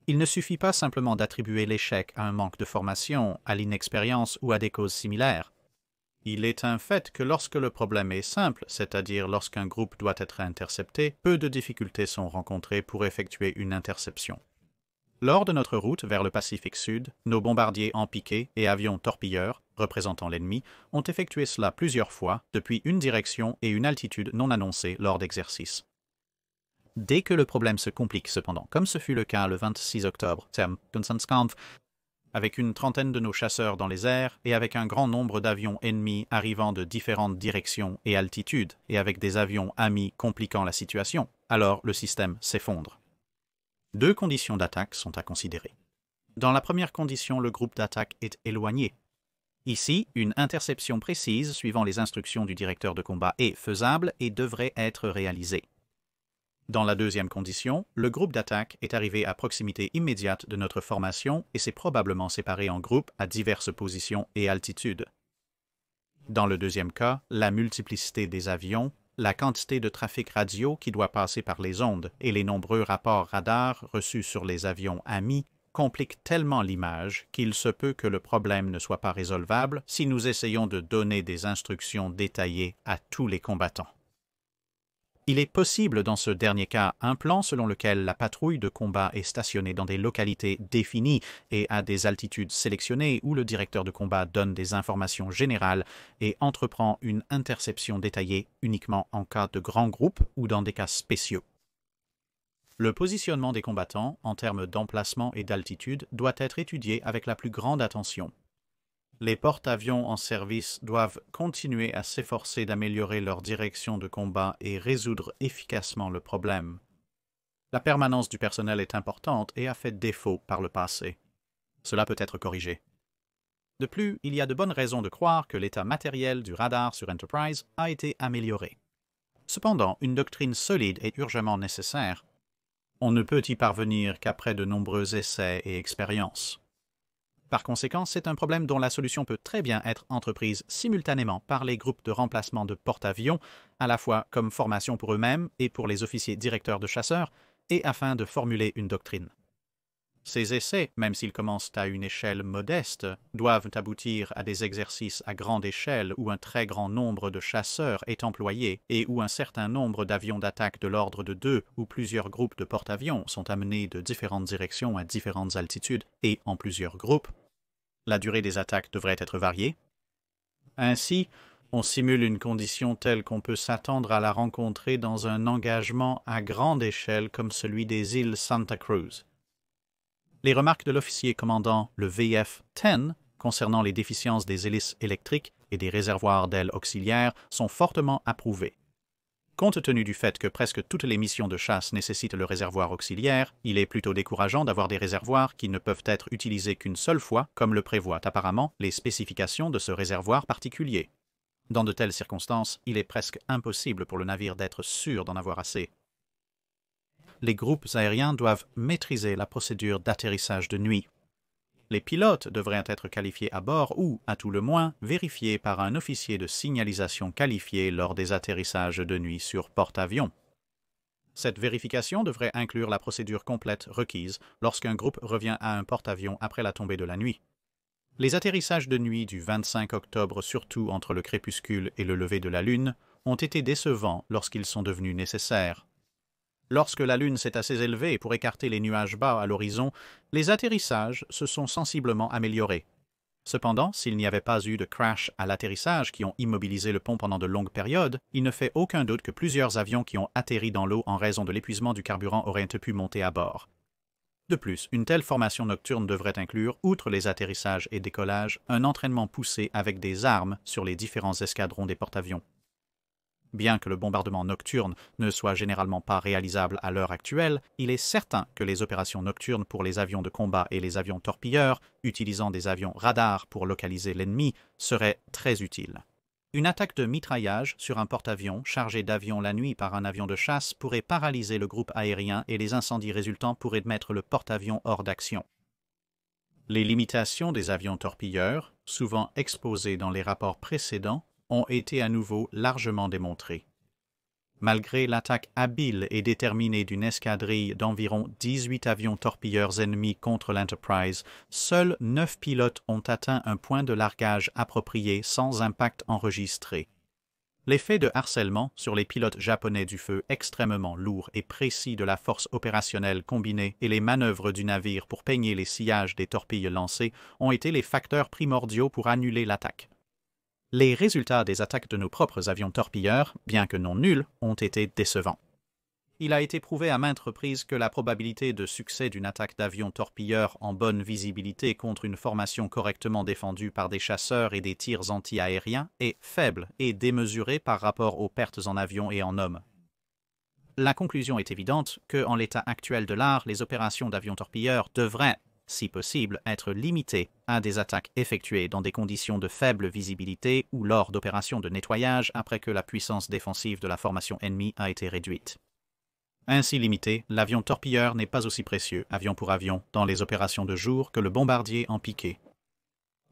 Il ne suffit pas simplement d'attribuer l'échec à un manque de formation, à l'inexpérience ou à des causes similaires. Il est un fait que lorsque le problème est simple, c'est-à-dire lorsqu'un groupe doit être intercepté, peu de difficultés sont rencontrées pour effectuer une interception. Lors de notre route vers le Pacifique Sud, nos bombardiers en piqué et avions torpilleurs, représentant l'ennemi, ont effectué cela plusieurs fois depuis une direction et une altitude non annoncées lors d'exercices. Dès que le problème se complique cependant, comme ce fut le cas le 26 octobre, avec une trentaine de nos chasseurs dans les airs et avec un grand nombre d'avions ennemis arrivant de différentes directions et altitudes et avec des avions amis compliquant la situation, alors le système s'effondre. 2 conditions d'attaque sont à considérer. Dans la première condition, le groupe d'attaque est éloigné. Ici, une interception précise suivant les instructions du directeur de combat est faisable et devrait être réalisée. Dans la deuxième condition, le groupe d'attaque est arrivé à proximité immédiate de notre formation et s'est probablement séparé en groupes à diverses positions et altitudes. Dans le deuxième cas, la multiplicité des avions, la quantité de trafic radio qui doit passer par les ondes et les nombreux rapports radars reçus sur les avions amis compliquent tellement l'image qu'il se peut que le problème ne soit pas résolvable si nous essayons de donner des instructions détaillées à tous les combattants. Il est possible dans ce dernier cas un plan selon lequel la patrouille de combat est stationnée dans des localités définies et à des altitudes sélectionnées où le directeur de combat donne des informations générales et entreprend une interception détaillée uniquement en cas de grands groupes ou dans des cas spéciaux. Le positionnement des combattants en termes d'emplacement et d'altitude doit être étudié avec la plus grande attention. Les porte-avions en service doivent continuer à s'efforcer d'améliorer leur direction de combat et résoudre efficacement le problème. La permanence du personnel est importante et a fait défaut par le passé. Cela peut être corrigé. De plus, il y a de bonnes raisons de croire que l'état matériel du radar sur Enterprise a été amélioré. Cependant, une doctrine solide est urgemment nécessaire. On ne peut y parvenir qu'après de nombreux essais et expériences. Par conséquent, c'est un problème dont la solution peut très bien être entreprise simultanément par les groupes de remplacement de porte-avions, à la fois comme formation pour eux-mêmes et pour les officiers directeurs de chasseurs, et afin de formuler une doctrine. Ces essais, même s'ils commencent à une échelle modeste, doivent aboutir à des exercices à grande échelle où un très grand nombre de chasseurs est employé et où un certain nombre d'avions d'attaque de l'ordre de 2 ou plusieurs groupes de porte-avions sont amenés de différentes directions à différentes altitudes et en plusieurs groupes. La durée des attaques devrait être variée. Ainsi, on simule une condition telle qu'on peut s'attendre à la rencontrer dans un engagement à grande échelle comme celui des îles Santa Cruz. Les remarques de l'officier commandant le VF-10 concernant les déficiences des hélices électriques et des réservoirs d'ailes auxiliaires sont fortement approuvées. Compte tenu du fait que presque toutes les missions de chasse nécessitent le réservoir auxiliaire, il est plutôt décourageant d'avoir des réservoirs qui ne peuvent être utilisés qu'une seule fois, comme le prévoient apparemment les spécifications de ce réservoir particulier. Dans de telles circonstances, il est presque impossible pour le navire d'être sûr d'en avoir assez. Les groupes aériens doivent maîtriser la procédure d'atterrissage de nuit. Les pilotes devraient être qualifiés à bord ou, à tout le moins, vérifiés par un officier de signalisation qualifié lors des atterrissages de nuit sur porte-avions. Cette vérification devrait inclure la procédure complète requise lorsqu'un groupe revient à un porte-avions après la tombée de la nuit. Les atterrissages de nuit du 25 octobre, surtout entre le crépuscule et le lever de la Lune, ont été décevants lorsqu'ils sont devenus nécessaires. Lorsque la Lune s'est assez élevée pour écarter les nuages bas à l'horizon, les atterrissages se sont sensiblement améliorés. Cependant, s'il n'y avait pas eu de crash à l'atterrissage qui ont immobilisé le pont pendant de longues périodes, il ne fait aucun doute que plusieurs avions qui ont atterri dans l'eau en raison de l'épuisement du carburant auraient pu monter à bord. De plus, une telle formation nocturne devrait inclure, outre les atterrissages et décollages, un entraînement poussé avec des armes sur les différents escadrons des porte-avions. Bien que le bombardement nocturne ne soit généralement pas réalisable à l'heure actuelle, il est certain que les opérations nocturnes pour les avions de combat et les avions torpilleurs, utilisant des avions radars pour localiser l'ennemi, seraient très utiles. Une attaque de mitraillage sur un porte-avions chargé d'avions la nuit par un avion de chasse pourrait paralyser le groupe aérien et les incendies résultants pourraient mettre le porte-avions hors d'action. Les limitations des avions torpilleurs, souvent exposées dans les rapports précédents, ont été à nouveau largement démontrés. Malgré l'attaque habile et déterminée d'une escadrille d'environ 18 avions torpilleurs ennemis contre l'Enterprise, seuls 9 pilotes ont atteint un point de largage approprié sans impact enregistré. L'effet de harcèlement sur les pilotes japonais du feu extrêmement lourd et précis de la force opérationnelle combinée et les manœuvres du navire pour peigner les sillages des torpilles lancées ont été les facteurs primordiaux pour annuler l'attaque. Les résultats des attaques de nos propres avions torpilleurs, bien que non nuls, ont été décevants. Il a été prouvé à maintes reprises que la probabilité de succès d'une attaque d'avions torpilleurs en bonne visibilité contre une formation correctement défendue par des chasseurs et des tirs anti-aériens est faible et démesurée par rapport aux pertes en avions et en hommes. La conclusion est évidente que, en l'état actuel de l'art, les opérations d'avions torpilleurs devraient, si possible, être limité à des attaques effectuées dans des conditions de faible visibilité ou lors d'opérations de nettoyage après que la puissance défensive de la formation ennemie a été réduite. Ainsi limité, l'avion torpilleur n'est pas aussi précieux, avion pour avion, dans les opérations de jour que le bombardier en piqué.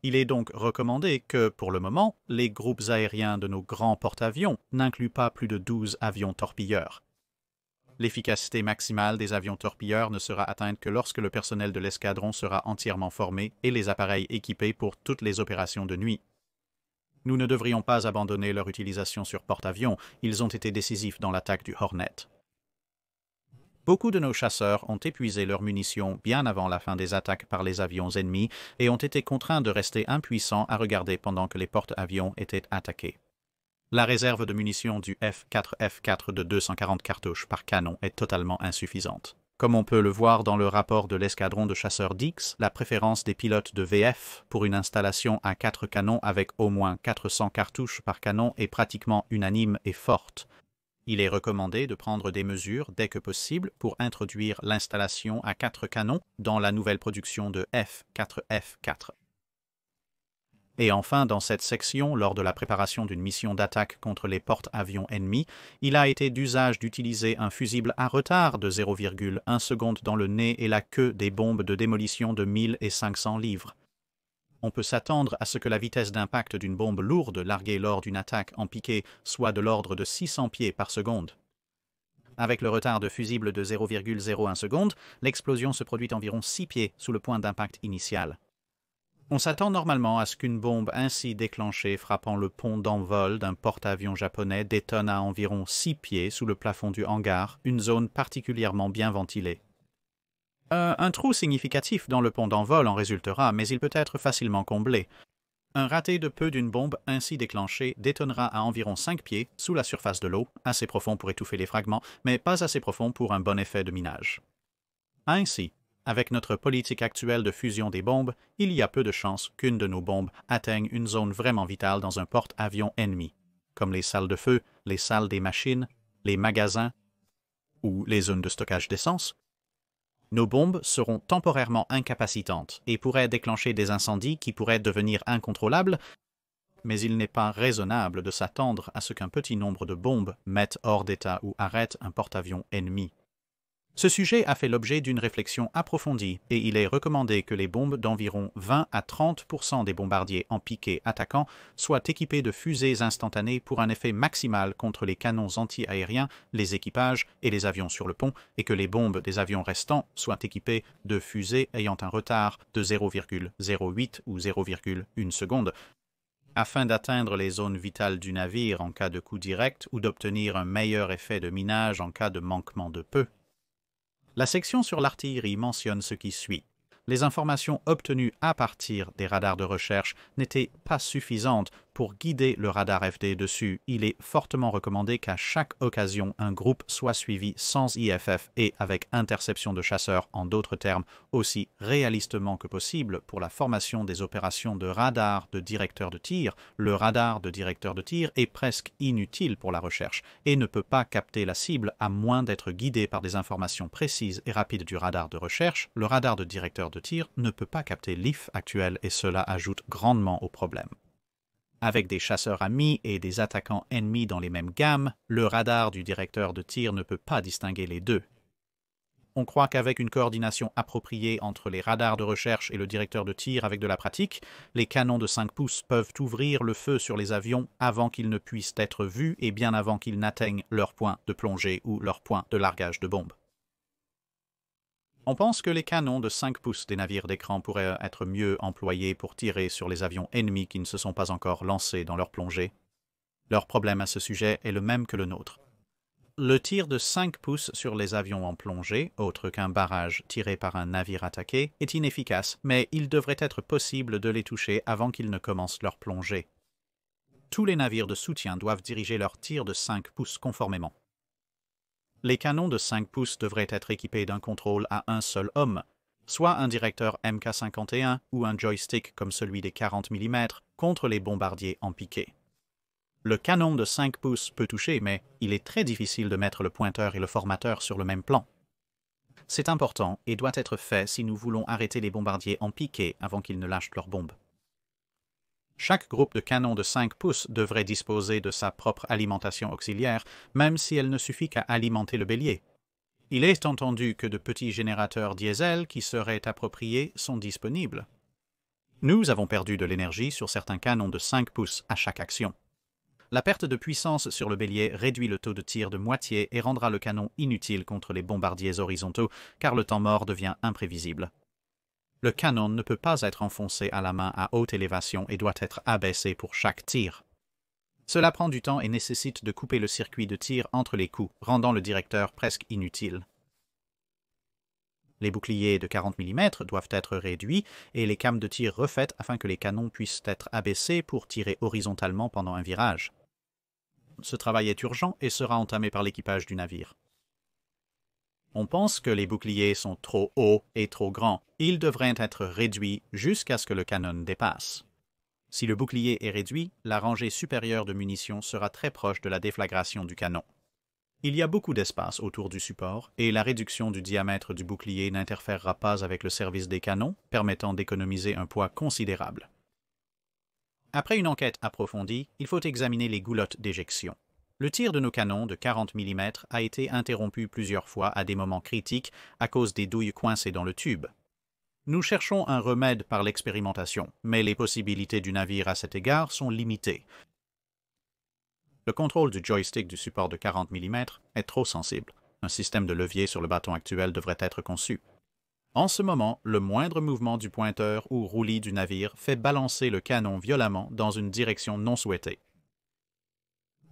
Il est donc recommandé que, pour le moment, les groupes aériens de nos grands porte-avions n'incluent pas plus de 12 avions torpilleurs. L'efficacité maximale des avions torpilleurs ne sera atteinte que lorsque le personnel de l'escadron sera entièrement formé et les appareils équipés pour toutes les opérations de nuit. Nous ne devrions pas abandonner leur utilisation sur porte-avions, ils ont été décisifs dans l'attaque du Hornet. Beaucoup de nos chasseurs ont épuisé leurs munitions bien avant la fin des attaques par les avions ennemis et ont été contraints de rester impuissants à regarder pendant que les porte-avions étaient attaqués. La réserve de munitions du F4F4 de 240 cartouches par canon est totalement insuffisante. Comme on peut le voir dans le rapport de l'escadron de chasseurs d'X, la préférence des pilotes de VF pour une installation à 4 canons avec au moins 400 cartouches par canon est pratiquement unanime et forte. Il est recommandé de prendre des mesures dès que possible pour introduire l'installation à 4 canons dans la nouvelle production de F4F4. Et enfin, dans cette section, lors de la préparation d'une mission d'attaque contre les porte-avions ennemis, il a été d'usage d'utiliser un fusible à retard de 0,1 seconde dans le nez et la queue des bombes de démolition de 1500 livres. On peut s'attendre à ce que la vitesse d'impact d'une bombe lourde larguée lors d'une attaque en piqué soit de l'ordre de 600 pieds par seconde. Avec le retard de fusible de 0,01 seconde, l'explosion se produit environ 6 pieds sous le point d'impact initial. On s'attend normalement à ce qu'une bombe ainsi déclenchée frappant le pont d'envol d'un porte-avions japonais détonne à environ 6 pieds sous le plafond du hangar, une zone particulièrement bien ventilée. Un trou significatif dans le pont d'envol en résultera, mais il peut être facilement comblé. Un raté de peu d'une bombe ainsi déclenchée détonnera à environ 5 pieds sous la surface de l'eau, assez profond pour étouffer les fragments, mais pas assez profond pour un bon effet de minage. Ainsi, avec notre politique actuelle de fusion des bombes, il y a peu de chances qu'une de nos bombes atteigne une zone vraiment vitale dans un porte-avions ennemi, comme les salles de feu, les salles des machines, les magasins ou les zones de stockage d'essence. Nos bombes seront temporairement incapacitantes et pourraient déclencher des incendies qui pourraient devenir incontrôlables, mais il n'est pas raisonnable de s'attendre à ce qu'un petit nombre de bombes mette hors d'état ou arrête un porte-avions ennemi. Ce sujet a fait l'objet d'une réflexion approfondie et il est recommandé que les bombes d'environ 20 à 30% des bombardiers en piqué attaquants soient équipées de fusées instantanées pour un effet maximal contre les canons anti-aériens, les équipages et les avions sur le pont et que les bombes des avions restants soient équipées de fusées ayant un retard de 0,08 ou 0,1 seconde afin d'atteindre les zones vitales du navire en cas de coup direct ou d'obtenir un meilleur effet de minage en cas de manquement de peu. La section sur l'artillerie mentionne ce qui suit. Les informations obtenues à partir des radars de recherche n'étaient pas suffisantes pour guider le radar FD dessus. Il est fortement recommandé qu'à chaque occasion, un groupe soit suivi sans IFF et avec interception de chasseurs, en d'autres termes, aussi réalistement que possible pour la formation des opérations de radar de directeur de tir. Le radar de directeur de tir est presque inutile pour la recherche et ne peut pas capter la cible à moins d'être guidé par des informations précises et rapides du radar de recherche. Le radar de directeur de tir ne peut pas capter l'IF actuel et cela ajoute grandement au problème. Avec des chasseurs amis et des attaquants ennemis dans les mêmes gammes, le radar du directeur de tir ne peut pas distinguer les deux. On croit qu'avec une coordination appropriée entre les radars de recherche et le directeur de tir avec de la pratique, les canons de 5 pouces peuvent ouvrir le feu sur les avions avant qu'ils ne puissent être vus et bien avant qu'ils n'atteignent leur point de plongée ou leur point de largage de bombe. On pense que les canons de 5 pouces des navires d'écran pourraient être mieux employés pour tirer sur les avions ennemis qui ne se sont pas encore lancés dans leur plongée. Leur problème à ce sujet est le même que le nôtre. Le tir de 5 pouces sur les avions en plongée, autre qu'un barrage tiré par un navire attaqué, est inefficace, mais il devrait être possible de les toucher avant qu'ils ne commencent leur plongée. Tous les navires de soutien doivent diriger leur tir de 5 pouces conformément. Les canons de 5 pouces devraient être équipés d'un contrôle à un seul homme, soit un directeur MK51 ou un joystick comme celui des 40 mm contre les bombardiers en piqué. Le canon de 5 pouces peut toucher, mais il est très difficile de mettre le pointeur et le formateur sur le même plan. C'est important et doit être fait si nous voulons arrêter les bombardiers en piqué avant qu'ils ne lâchent leurs bombes. Chaque groupe de canons de 5 pouces devrait disposer de sa propre alimentation auxiliaire, même si elle ne suffit qu'à alimenter le bélier. Il est entendu que de petits générateurs diesel qui seraient appropriés sont disponibles. Nous avons perdu de l'énergie sur certains canons de 5 pouces à chaque action. La perte de puissance sur le bélier réduit le taux de tir de moitié et rendra le canon inutile contre les bombardiers horizontaux, car le temps mort devient imprévisible. Le canon ne peut pas être enfoncé à la main à haute élévation et doit être abaissé pour chaque tir. Cela prend du temps et nécessite de couper le circuit de tir entre les coups, rendant le directeur presque inutile. Les boucliers de 40 mm doivent être réduits et les cames de tir refaites afin que les canons puissent être abaissés pour tirer horizontalement pendant un virage. Ce travail est urgent et sera entamé par l'équipage du navire. On pense que les boucliers sont trop hauts et trop grands. Ils devraient être réduits jusqu'à ce que le canon dépasse. Si le bouclier est réduit, la rangée supérieure de munitions sera très proche de la déflagration du canon. Il y a beaucoup d'espace autour du support et la réduction du diamètre du bouclier n'interférera pas avec le service des canons, permettant d'économiser un poids considérable. Après une enquête approfondie, il faut examiner les goulottes d'éjection. Le tir de nos canons de 40 mm a été interrompu plusieurs fois à des moments critiques à cause des douilles coincées dans le tube. Nous cherchons un remède par l'expérimentation, mais les possibilités du navire à cet égard sont limitées. Le contrôle du joystick du support de 40 mm est trop sensible. Un système de levier sur le bâton actuel devrait être conçu. En ce moment, le moindre mouvement du pointeur ou roulis du navire fait balancer le canon violemment dans une direction non souhaitée.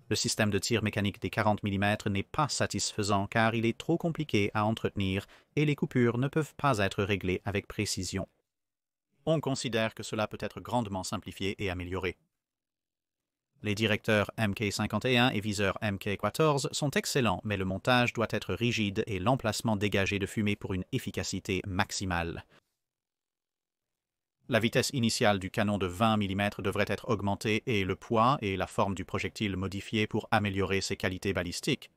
Le système de tir mécanique des 40 mm n'est pas satisfaisant car il est trop compliqué à entretenir et les coupures ne peuvent pas être réglées avec précision. On considère que cela peut être grandement simplifié et amélioré. Les directeurs Mk51 et viseurs Mk14 sont excellents, mais le montage doit être rigide et l'emplacement dégagé de fumée pour une efficacité maximale. La vitesse initiale du canon de 20 mm devrait être augmentée et le poids et la forme du projectile modifiés pour améliorer ses qualités balistiques.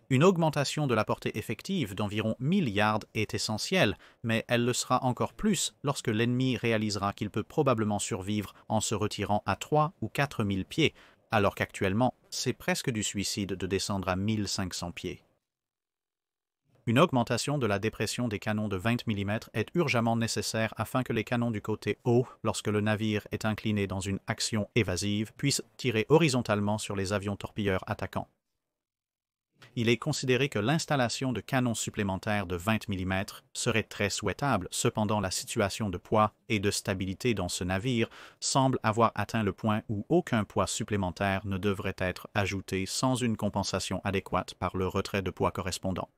Une augmentation de la portée effective d'environ 1000 yards est essentielle, mais elle le sera encore plus lorsque l'ennemi réalisera qu'il peut probablement survivre en se retirant à 3 ou 4000 pieds, alors qu'actuellement, c'est presque du suicide de descendre à 1500 pieds. Une augmentation de la dépression des canons de 20 mm est urgemment nécessaire afin que les canons du côté haut, lorsque le navire est incliné dans une action évasive, puissent tirer horizontalement sur les avions torpilleurs attaquants. Il est considéré que l'installation de canons supplémentaires de 20 mm serait très souhaitable, cependant la situation de poids et de stabilité dans ce navire semble avoir atteint le point où aucun poids supplémentaire ne devrait être ajouté sans une compensation adéquate par le retrait de poids correspondant.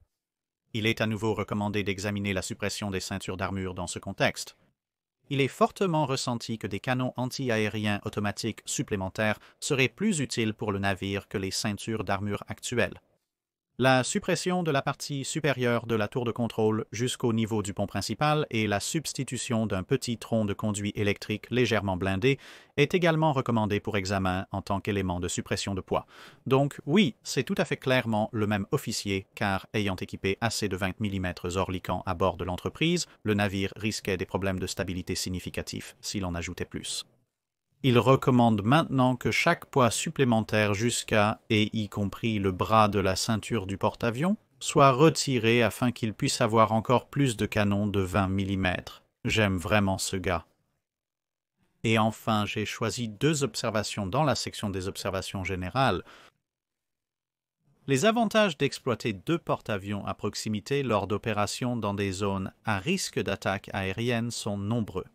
Il est à nouveau recommandé d'examiner la suppression des ceintures d'armure dans ce contexte. Il est fortement ressenti que des canons anti-aériens automatiques supplémentaires seraient plus utiles pour le navire que les ceintures d'armure actuelles. La suppression de la partie supérieure de la tour de contrôle jusqu'au niveau du pont principal et la substitution d'un petit tronc de conduit électrique légèrement blindé est également recommandée pour examen en tant qu'élément de suppression de poids. Donc oui, c'est tout à fait clairement le même officier, car ayant équipé assez de 20 mm Oerlikon à bord de l'entreprise, le navire risquait des problèmes de stabilité significatifs s'il en ajoutait plus. Il recommande maintenant que chaque poids supplémentaire jusqu'à et y compris le bras de la ceinture du porte-avions soit retiré afin qu'il puisse avoir encore plus de canons de 20 mm. J'aime vraiment ce gars. Et enfin, j'ai choisi 2 observations dans la section des observations générales. Les avantages d'exploiter 2 porte-avions à proximité lors d'opérations dans des zones à risque d'attaque aérienne sont nombreux.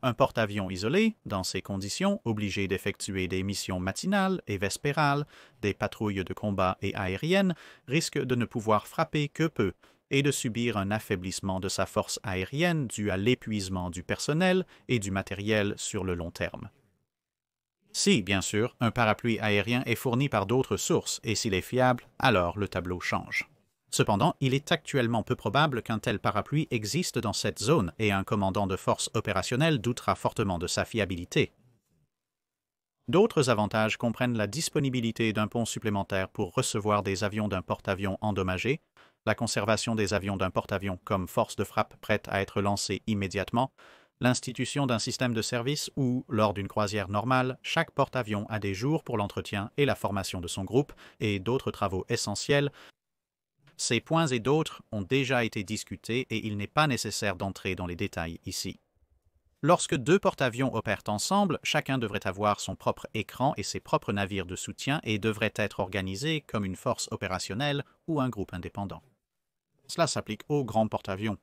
Un porte-avions isolé, dans ces conditions, obligé d'effectuer des missions matinales et vespérales, des patrouilles de combat et aériennes, risque de ne pouvoir frapper que peu et de subir un affaiblissement de sa force aérienne dû à l'épuisement du personnel et du matériel sur le long terme. Si, bien sûr, un parapluie aérien est fourni par d'autres sources et s'il est fiable, alors le tableau change. Cependant, il est actuellement peu probable qu'un tel parapluie existe dans cette zone et un commandant de force opérationnelle doutera fortement de sa fiabilité. D'autres avantages comprennent la disponibilité d'un pont supplémentaire pour recevoir des avions d'un porte-avions endommagé, la conservation des avions d'un porte-avions comme force de frappe prête à être lancée immédiatement, l'institution d'un système de service où, lors d'une croisière normale, chaque porte-avions a des jours pour l'entretien et la formation de son groupe et d'autres travaux essentiels. Ces points et d'autres ont déjà été discutés et il n'est pas nécessaire d'entrer dans les détails ici. Lorsque deux porte-avions opèrent ensemble, chacun devrait avoir son propre écran et ses propres navires de soutien et devrait être organisé comme une force opérationnelle ou un groupe indépendant. Cela s'applique aux grands porte-avions.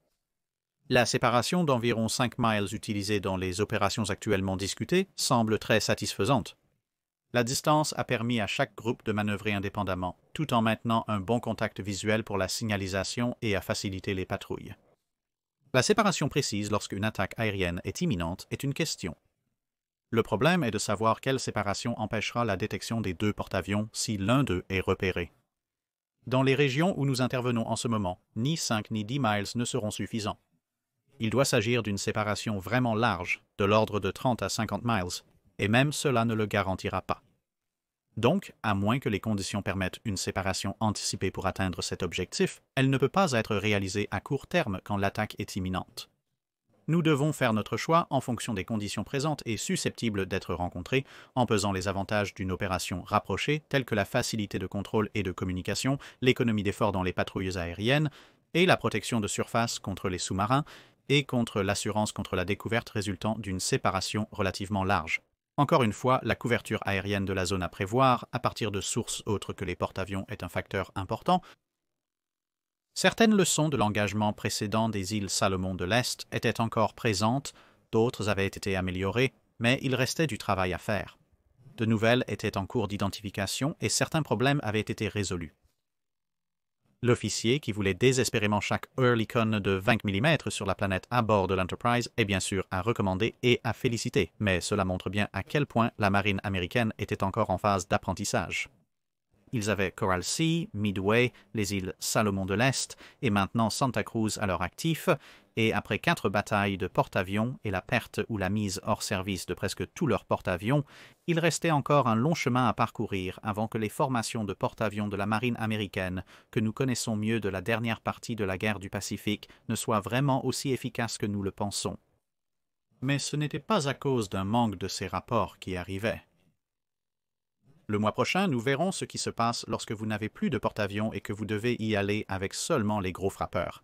La séparation d'environ 5 miles utilisée dans les opérations actuellement discutées semble très satisfaisante. La distance a permis à chaque groupe de manœuvrer indépendamment, tout en maintenant un bon contact visuel pour la signalisation et à faciliter les patrouilles. La séparation précise lorsqu'une attaque aérienne est imminente est une question. Le problème est de savoir quelle séparation empêchera la détection des deux porte-avions si l'un d'eux est repéré. Dans les régions où nous intervenons en ce moment, ni 5 ni 10 miles ne seront suffisants. Il doit s'agir d'une séparation vraiment large, de l'ordre de 30 à 50 miles, et même cela ne le garantira pas. Donc, à moins que les conditions permettent une séparation anticipée pour atteindre cet objectif, elle ne peut pas être réalisée à court terme quand l'attaque est imminente. Nous devons faire notre choix en fonction des conditions présentes et susceptibles d'être rencontrées, en pesant les avantages d'une opération rapprochée, telle que la facilité de contrôle et de communication, l'économie d'efforts dans les patrouilles aériennes, et la protection de surface contre les sous-marins, et contre l'assurance contre la découverte résultant d'une séparation relativement large. Encore une fois, la couverture aérienne de la zone à prévoir, à partir de sources autres que les porte-avions, est un facteur important. Certaines leçons de l'engagement précédent des îles Salomon de l'Est étaient encore présentes, d'autres avaient été améliorées, mais il restait du travail à faire. De nouvelles étaient en cours d'identification et certains problèmes avaient été résolus. L'officier, qui voulait désespérément chaque Oerlikon de 20 mm sur la planète à bord de l'Enterprise, est bien sûr à recommander et à féliciter, mais cela montre bien à quel point la marine américaine était encore en phase d'apprentissage. Ils avaient Coral Sea, Midway, les îles Salomon de l'Est et maintenant Santa Cruz à leur actif, et après 4 batailles de porte-avions et la perte ou la mise hors service de presque tous leurs porte-avions, il restait encore un long chemin à parcourir avant que les formations de porte-avions de la marine américaine, que nous connaissons mieux de la dernière partie de la guerre du Pacifique, ne soient vraiment aussi efficaces que nous le pensons. Mais ce n'était pas à cause d'un manque de ces rapports qui arrivait. Le mois prochain, nous verrons ce qui se passe lorsque vous n'avez plus de porte-avions et que vous devez y aller avec seulement les gros frappeurs.